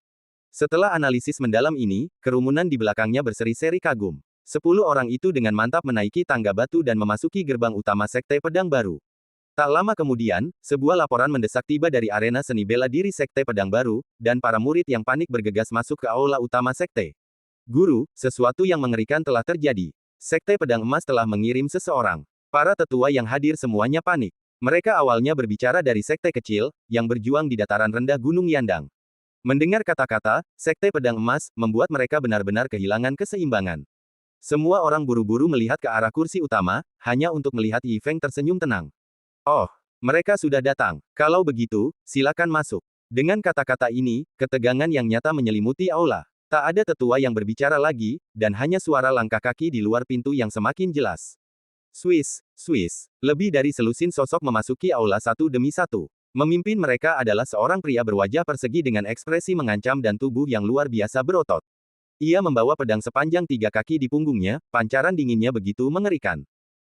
Setelah analisis mendalam ini, kerumunan di belakangnya berseri-seri kagum. 10 orang itu dengan mantap menaiki tangga batu dan memasuki gerbang utama Sekte Pedang Baru. Tak lama kemudian, sebuah laporan mendesak tiba dari arena seni bela diri Sekte Pedang Baru, dan para murid yang panik bergegas masuk ke aula utama Sekte. Guru, sesuatu yang mengerikan telah terjadi. Sekte Pedang Emas telah mengirim seseorang. Para tetua yang hadir semuanya panik. Mereka awalnya berbicara dari sekte kecil, yang berjuang di dataran rendah Gunung Yandang. Mendengar kata-kata, Sekte Pedang Emas, membuat mereka benar-benar kehilangan keseimbangan. Semua orang buru-buru melihat ke arah kursi utama, hanya untuk melihat Yi Feng tersenyum tenang. Oh, mereka sudah datang. Kalau begitu, silakan masuk. Dengan kata-kata ini, ketegangan yang nyata menyelimuti aula. Tak ada tetua yang berbicara lagi, dan hanya suara langkah kaki di luar pintu yang semakin jelas. Swiss. Lebih dari selusin sosok memasuki aula satu demi satu. Memimpin mereka adalah seorang pria berwajah persegi dengan ekspresi mengancam dan tubuh yang luar biasa berotot. Ia membawa pedang sepanjang 3 kaki di punggungnya, pancaran dinginnya begitu mengerikan.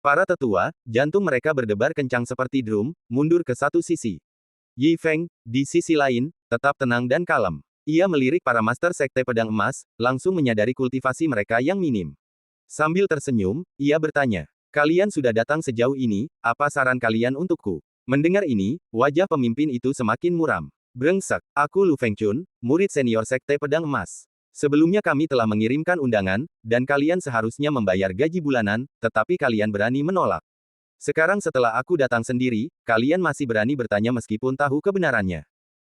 Para tetua, jantung mereka berdebar kencang seperti drum, mundur ke satu sisi. Yi Feng, di sisi lain, tetap tenang dan kalem. Ia melirik para master Sekte Pedang Emas, langsung menyadari kultivasi mereka yang minim. Sambil tersenyum, ia bertanya, kalian sudah datang sejauh ini, apa saran kalian untukku? Mendengar ini, wajah pemimpin itu semakin muram. Brengsek, aku Lu Fengchun, murid senior Sekte Pedang Emas. Sebelumnya kami telah mengirimkan undangan, dan kalian seharusnya membayar gaji bulanan, tetapi kalian berani menolak. Sekarang setelah aku datang sendiri, kalian masih berani bertanya meskipun tahu kebenarannya.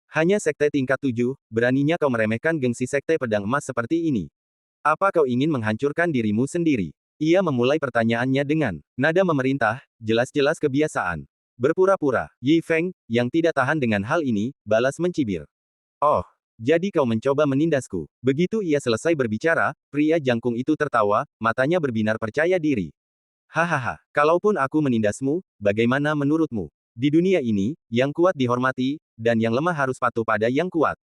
Hanya sekte tingkat 7, beraninya kau meremehkan gengsi Sekte Pedang Emas seperti ini. Apa kau ingin menghancurkan dirimu sendiri? Ia memulai pertanyaannya dengan nada memerintah, jelas-jelas kebiasaan. Berpura-pura, Yi Feng, yang tidak tahan dengan hal ini, balas mencibir. Oh, Jadi kau mencoba menindasku. Begitu ia selesai berbicara, pria jangkung itu tertawa, matanya berbinar percaya diri. Hahaha, kalaupun aku menindasmu, bagaimana menurutmu? Di dunia ini, yang kuat dihormati, dan yang lemah harus patuh pada yang kuat.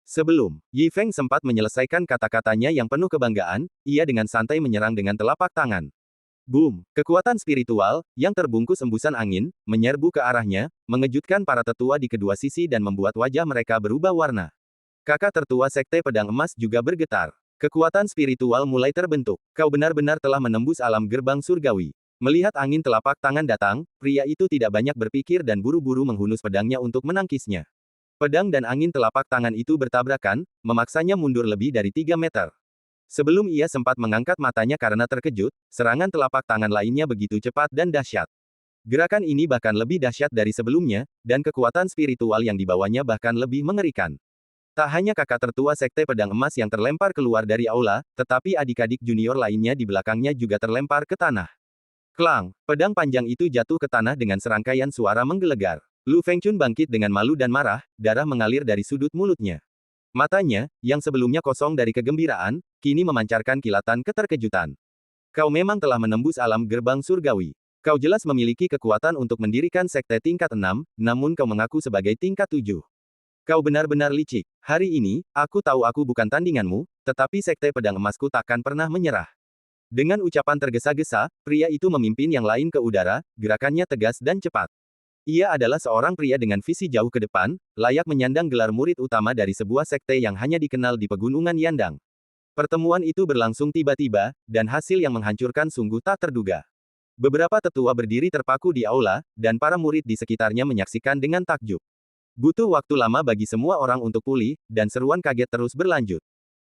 Sebelum Yi Feng sempat menyelesaikan kata-katanya yang penuh kebanggaan, ia dengan santai menyerang dengan telapak tangan. Boom! Kekuatan spiritual, yang terbungkus embusan angin, menyerbu ke arahnya, mengejutkan para tetua di kedua sisi dan membuat wajah mereka berubah warna. Kakak tertua Sekte Pedang Emas juga bergetar. Kekuatan spiritual mulai terbentuk. Kau benar-benar telah menembus alam gerbang surgawi. Melihat angin telapak tangan datang, pria itu tidak banyak berpikir dan buru-buru menghunus pedangnya untuk menangkisnya. Pedang dan angin telapak tangan itu bertabrakan, memaksanya mundur lebih dari 3 meter. Sebelum ia sempat mengangkat matanya karena terkejut, serangan telapak tangan lainnya begitu cepat dan dahsyat. Gerakan ini bahkan lebih dahsyat dari sebelumnya, dan kekuatan spiritual yang dibawanya bahkan lebih mengerikan. Tak hanya kakak tertua Sekte Pedang Emas yang terlempar keluar dari aula, tetapi adik-adik junior lainnya di belakangnya juga terlempar ke tanah. Klang! Pedang panjang itu jatuh ke tanah dengan serangkaian suara menggelegar. Lu Fengchun bangkit dengan malu dan marah, darah mengalir dari sudut mulutnya. Matanya, yang sebelumnya kosong dari kegembiraan, kini memancarkan kilatan keterkejutan. Kau memang telah menembus alam gerbang surgawi. Kau jelas memiliki kekuatan untuk mendirikan sekte tingkat 6, namun kau mengaku sebagai tingkat 7. Kau benar-benar licik. Hari ini, aku tahu aku bukan tandinganmu, tetapi sekte pedang emasku takkan pernah menyerah. Dengan ucapan tergesa-gesa, pria itu memimpin yang lain ke udara, gerakannya tegas dan cepat. Ia adalah seorang pria dengan visi jauh ke depan, layak menyandang gelar murid utama dari sebuah sekte yang hanya dikenal di pegunungan Yandang. Pertemuan itu berlangsung tiba-tiba, dan hasil yang menghancurkan sungguh tak terduga. Beberapa tetua berdiri terpaku di aula, dan para murid di sekitarnya menyaksikan dengan takjub. Butuh waktu lama bagi semua orang untuk pulih, dan seruan kaget terus berlanjut.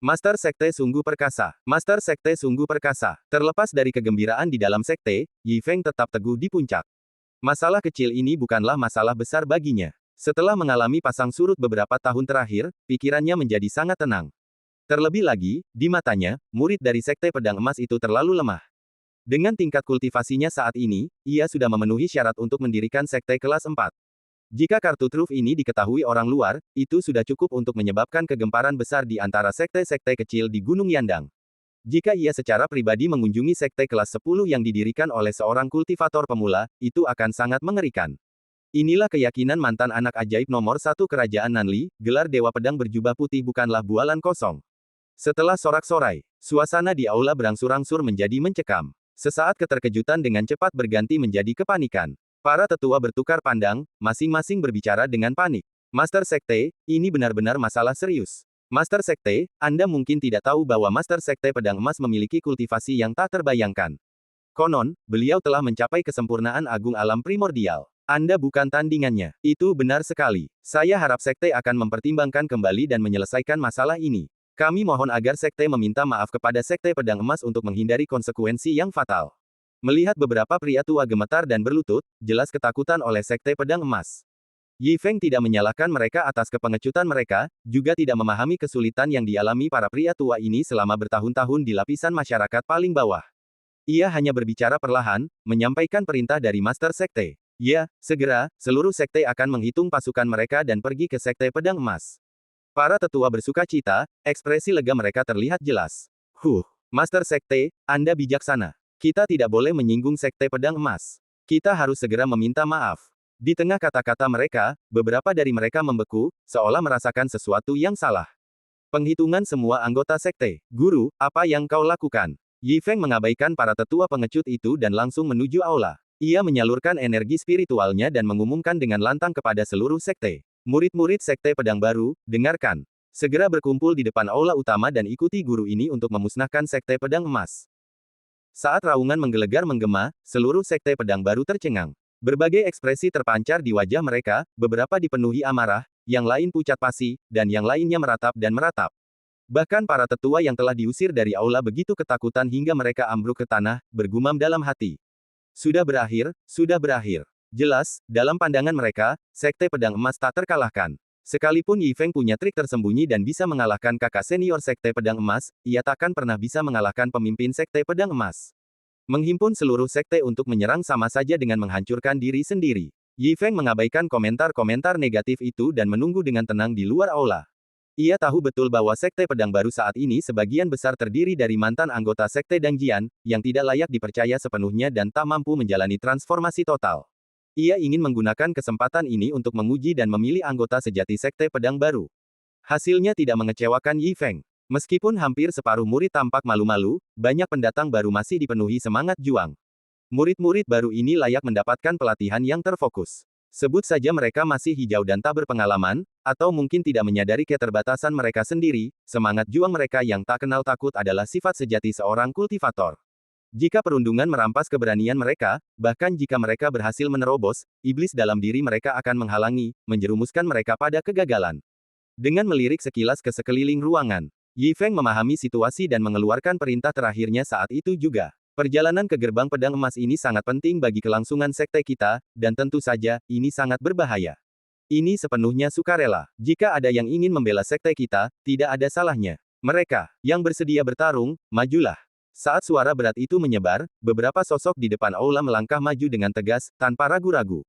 Master Sekte sungguh perkasa. Master Sekte sungguh perkasa. Terlepas dari kegembiraan di dalam sekte, Yi Feng tetap teguh di puncak. Masalah kecil ini bukanlah masalah besar baginya. Setelah mengalami pasang surut beberapa tahun terakhir, pikirannya menjadi sangat tenang. Terlebih lagi, di matanya, murid dari Sekte Pedang Emas itu terlalu lemah. Dengan tingkat kultivasinya saat ini, ia sudah memenuhi syarat untuk mendirikan sekte kelas 4. Jika kartu truf ini diketahui orang luar, itu sudah cukup untuk menyebabkan kegemparan besar di antara sekte-sekte kecil di Gunung Yandang. Jika ia secara pribadi mengunjungi sekte kelas 10 yang didirikan oleh seorang kultivator pemula, itu akan sangat mengerikan. Inilah keyakinan mantan anak ajaib nomor 1 kerajaan Nanli, gelar Dewa Pedang berjubah putih bukanlah bualan kosong. Setelah sorak-sorai, suasana di aula berangsur-angsur menjadi mencekam. Sesaat keterkejutan dengan cepat berganti menjadi kepanikan. Para tetua bertukar pandang, masing-masing berbicara dengan panik. Master Sekte, ini benar-benar masalah serius. Master Sekte, Anda mungkin tidak tahu bahwa Master Sekte Pedang Emas memiliki kultivasi yang tak terbayangkan. Konon, beliau telah mencapai kesempurnaan agung alam primordial. Anda bukan tandingannya. Itu benar sekali. Saya harap Sekte akan mempertimbangkan kembali dan menyelesaikan masalah ini. Kami mohon agar Sekte meminta maaf kepada Sekte Pedang Emas untuk menghindari konsekuensi yang fatal. Melihat beberapa pria tua gemetar dan berlutut, jelas ketakutan oleh Sekte Pedang Emas. Yi Feng tidak menyalahkan mereka atas kepengecutan mereka, juga tidak memahami kesulitan yang dialami para pria tua ini selama bertahun-tahun di lapisan masyarakat paling bawah. Ia hanya berbicara perlahan, menyampaikan perintah dari Master Sekte. Ya, segera, seluruh sekte akan menghitung pasukan mereka dan pergi ke Sekte Pedang Emas. Para tetua bersuka cita, ekspresi lega mereka terlihat jelas. Master Sekte, Anda bijaksana. Kita tidak boleh menyinggung Sekte Pedang Emas. Kita harus segera meminta maaf. Di tengah kata-kata mereka, beberapa dari mereka membeku, seolah merasakan sesuatu yang salah. Penghitungan semua anggota sekte. Guru, apa yang kau lakukan? Yi Feng mengabaikan para tetua pengecut itu dan langsung menuju aula. Ia menyalurkan energi spiritualnya dan mengumumkan dengan lantang kepada seluruh sekte. Murid-murid sekte pedang baru, dengarkan. Segera berkumpul di depan aula utama dan ikuti guru ini untuk memusnahkan sekte pedang emas. Saat raungan menggelegar menggema, seluruh sekte pedang baru tercengang. Berbagai ekspresi terpancar di wajah mereka, beberapa dipenuhi amarah, yang lain pucat pasi, dan yang lainnya meratap dan meratap. Bahkan para tetua yang telah diusir dari aula begitu ketakutan hingga mereka ambruk ke tanah, bergumam dalam hati. Sudah berakhir, sudah berakhir. Jelas, dalam pandangan mereka, Sekte Pedang Emas tak terkalahkan. Sekalipun Yi Feng punya trik tersembunyi dan bisa mengalahkan kakak senior Sekte Pedang Emas, ia takkan pernah bisa mengalahkan pemimpin Sekte Pedang Emas. Menghimpun seluruh sekte untuk menyerang sama saja dengan menghancurkan diri sendiri. Yi Feng mengabaikan komentar-komentar negatif itu dan menunggu dengan tenang di luar aula. Ia tahu betul bahwa Sekte Pedang Baru saat ini sebagian besar terdiri dari mantan anggota Sekte Dangjian, yang tidak layak dipercaya sepenuhnya dan tak mampu menjalani transformasi total. Ia ingin menggunakan kesempatan ini untuk menguji dan memilih anggota sejati Sekte Pedang Baru. Hasilnya tidak mengecewakan Yi Feng. Meskipun hampir separuh murid tampak malu-malu, banyak pendatang baru masih dipenuhi semangat juang. Murid-murid baru ini layak mendapatkan pelatihan yang terfokus. Sebut saja mereka masih hijau dan tak berpengalaman, atau mungkin tidak menyadari keterbatasan mereka sendiri, semangat juang mereka yang tak kenal takut adalah sifat sejati seorang kultivator. Jika perundungan merampas keberanian mereka, bahkan jika mereka berhasil menerobos, iblis dalam diri mereka akan menghalangi, menjerumuskan mereka pada kegagalan. Dengan melirik sekilas ke sekeliling ruangan, Yi Feng memahami situasi dan mengeluarkan perintah terakhirnya saat itu juga. Perjalanan ke gerbang pedang emas ini sangat penting bagi kelangsungan sekte kita, dan tentu saja, ini sangat berbahaya. Ini sepenuhnya sukarela. Jika ada yang ingin membela sekte kita, tidak ada salahnya. Mereka, yang bersedia bertarung, majulah. Saat suara berat itu menyebar, beberapa sosok di depan aula melangkah maju dengan tegas, tanpa ragu-ragu.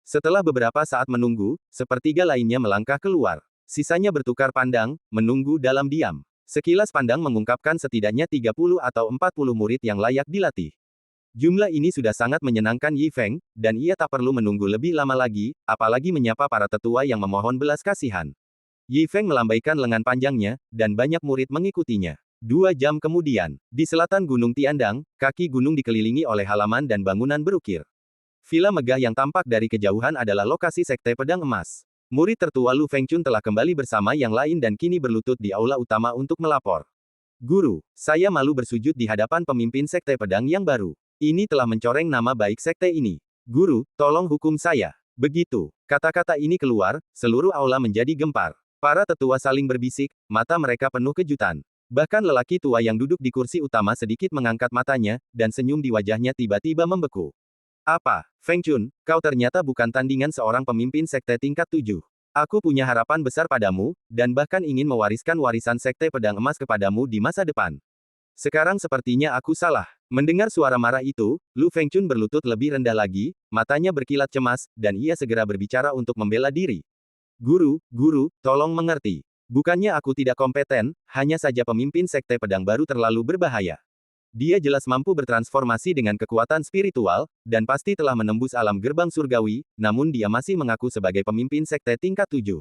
Setelah beberapa saat menunggu, sepertiga lainnya melangkah keluar. Sisanya bertukar pandang, menunggu dalam diam. Sekilas pandang mengungkapkan setidaknya 30 atau 40 murid yang layak dilatih. Jumlah ini sudah sangat menyenangkan Yi Feng, dan ia tak perlu menunggu lebih lama lagi, apalagi menyapa para tetua yang memohon belas kasihan. Yi Feng melambaikan lengan panjangnya, dan banyak murid mengikutinya. 2 jam kemudian, di selatan Gunung Tiandang, kaki gunung dikelilingi oleh halaman dan bangunan berukir. Villa megah yang tampak dari kejauhan adalah lokasi Sekte Pedang Emas. Murid tertua Lu Fengchun telah kembali bersama yang lain dan kini berlutut di aula utama untuk melapor. Guru, saya malu bersujud di hadapan pemimpin Sekte Pedang yang baru. Ini telah mencoreng nama baik sekte ini. Guru, tolong hukum saya. Begitu kata-kata ini keluar, seluruh aula menjadi gempar. Para tetua saling berbisik, mata mereka penuh kejutan. Bahkan lelaki tua yang duduk di kursi utama sedikit mengangkat matanya, dan senyum di wajahnya tiba-tiba membeku. Apa, Fengchun, kau ternyata bukan tandingan seorang pemimpin sekte tingkat 7. Aku punya harapan besar padamu, dan bahkan ingin mewariskan warisan Sekte Pedang Emas kepadamu di masa depan. Sekarang sepertinya aku salah. Mendengar suara marah itu, Lu Fengchun berlutut lebih rendah lagi, matanya berkilat cemas, dan ia segera berbicara untuk membela diri. Guru, tolong mengerti. Bukannya aku tidak kompeten, hanya saja pemimpin Sekte Pedang Baru terlalu berbahaya. Dia jelas mampu bertransformasi dengan kekuatan spiritual, dan pasti telah menembus alam gerbang surgawi, namun dia masih mengaku sebagai pemimpin sekte tingkat 7.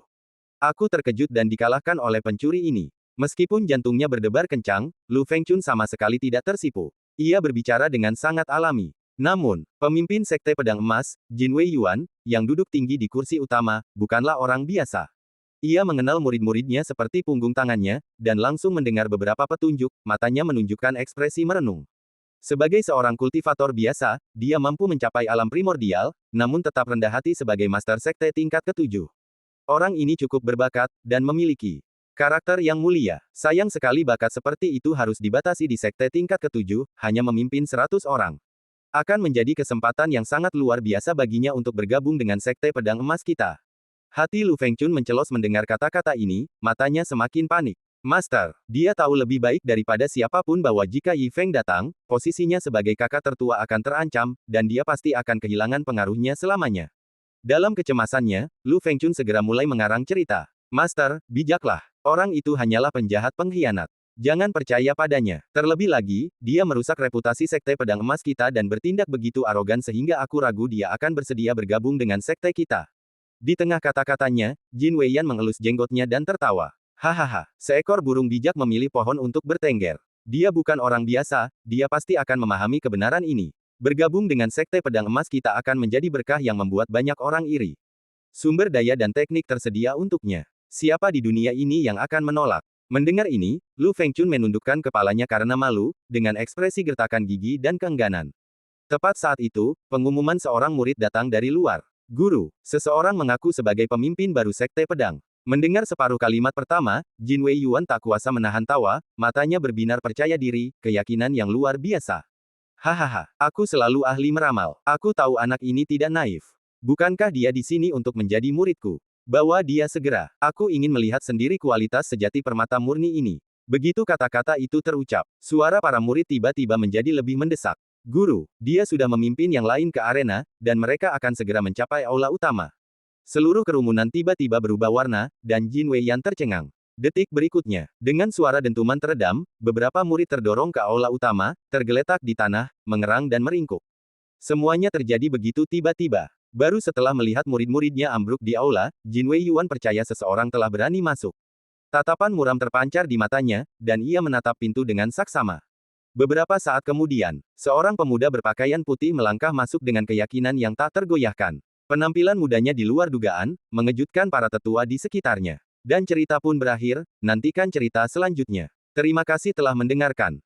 Aku terkejut dan dikalahkan oleh pencuri ini. Meskipun jantungnya berdebar kencang, Lu Fengchun sama sekali tidak tersipu. Ia berbicara dengan sangat alami. Namun, pemimpin Sekte Pedang Emas, Jin Wei Yuan, yang duduk tinggi di kursi utama, bukanlah orang biasa. Ia mengenal murid-muridnya seperti punggung tangannya, dan langsung mendengar beberapa petunjuk, matanya menunjukkan ekspresi merenung. Sebagai seorang kultivator biasa, dia mampu mencapai alam primordial, namun tetap rendah hati sebagai master sekte tingkat ke-7. Orang ini cukup berbakat, dan memiliki karakter yang mulia. Sayang sekali bakat seperti itu harus dibatasi di sekte tingkat ke-7, hanya memimpin 100 orang. Akan menjadi kesempatan yang sangat luar biasa baginya untuk bergabung dengan Sekte Pedang Emas kita. Hati Lu Fengchun mencelos mendengar kata-kata ini, matanya semakin panik. Master, dia tahu lebih baik daripada siapapun bahwa jika Yi Feng datang, posisinya sebagai kakak tertua akan terancam, dan dia pasti akan kehilangan pengaruhnya selamanya. Dalam kecemasannya, Lu Fengchun segera mulai mengarang cerita. Master, bijaklah. Orang itu hanyalah penjahat pengkhianat. Jangan percaya padanya. Terlebih lagi, dia merusak reputasi Sekte Pedang Emas kita dan bertindak begitu arogan sehingga aku ragu dia akan bersedia bergabung dengan sekte kita. Di tengah kata-katanya, Jin Weiyan mengelus jenggotnya dan tertawa. Hahaha, seekor burung bijak memilih pohon untuk bertengger. Dia bukan orang biasa, dia pasti akan memahami kebenaran ini. Bergabung dengan Sekte Pedang Emas kita akan menjadi berkah yang membuat banyak orang iri. Sumber daya dan teknik tersedia untuknya. Siapa di dunia ini yang akan menolak? Mendengar ini, Lu Fengchun menundukkan kepalanya karena malu, dengan ekspresi gertakan gigi dan keengganan. Tepat saat itu, pengumuman seorang murid datang dari luar. Guru, seseorang mengaku sebagai pemimpin baru Sekte Pedang. Mendengar separuh kalimat pertama, Jin Wei Yuan tak kuasa menahan tawa, matanya berbinar percaya diri, keyakinan yang luar biasa. Hahaha, aku selalu ahli meramal. Aku tahu anak ini tidak naif. Bukankah dia di sini untuk menjadi muridku? Bawa dia segera. Aku ingin melihat sendiri kualitas sejati permata murni ini. Begitu kata-kata itu terucap, suara para murid tiba-tiba menjadi lebih mendesak. Guru, dia sudah memimpin yang lain ke arena, dan mereka akan segera mencapai aula utama. Seluruh kerumunan tiba-tiba berubah warna, dan Jin Weiyan tercengang. Detik berikutnya, dengan suara dentuman teredam, beberapa murid terdorong ke aula utama, tergeletak di tanah, mengerang dan meringkuk. Semuanya terjadi begitu tiba-tiba. Baru setelah melihat murid-muridnya ambruk di aula, Jin Wei Yuan percaya seseorang telah berani masuk. Tatapan muram terpancar di matanya, dan ia menatap pintu dengan saksama. Beberapa saat kemudian, seorang pemuda berpakaian putih melangkah masuk dengan keyakinan yang tak tergoyahkan. Penampilan mudanya di luar dugaan, mengejutkan para tetua di sekitarnya. Dan cerita pun berakhir, nantikan cerita selanjutnya. Terima kasih telah mendengarkan.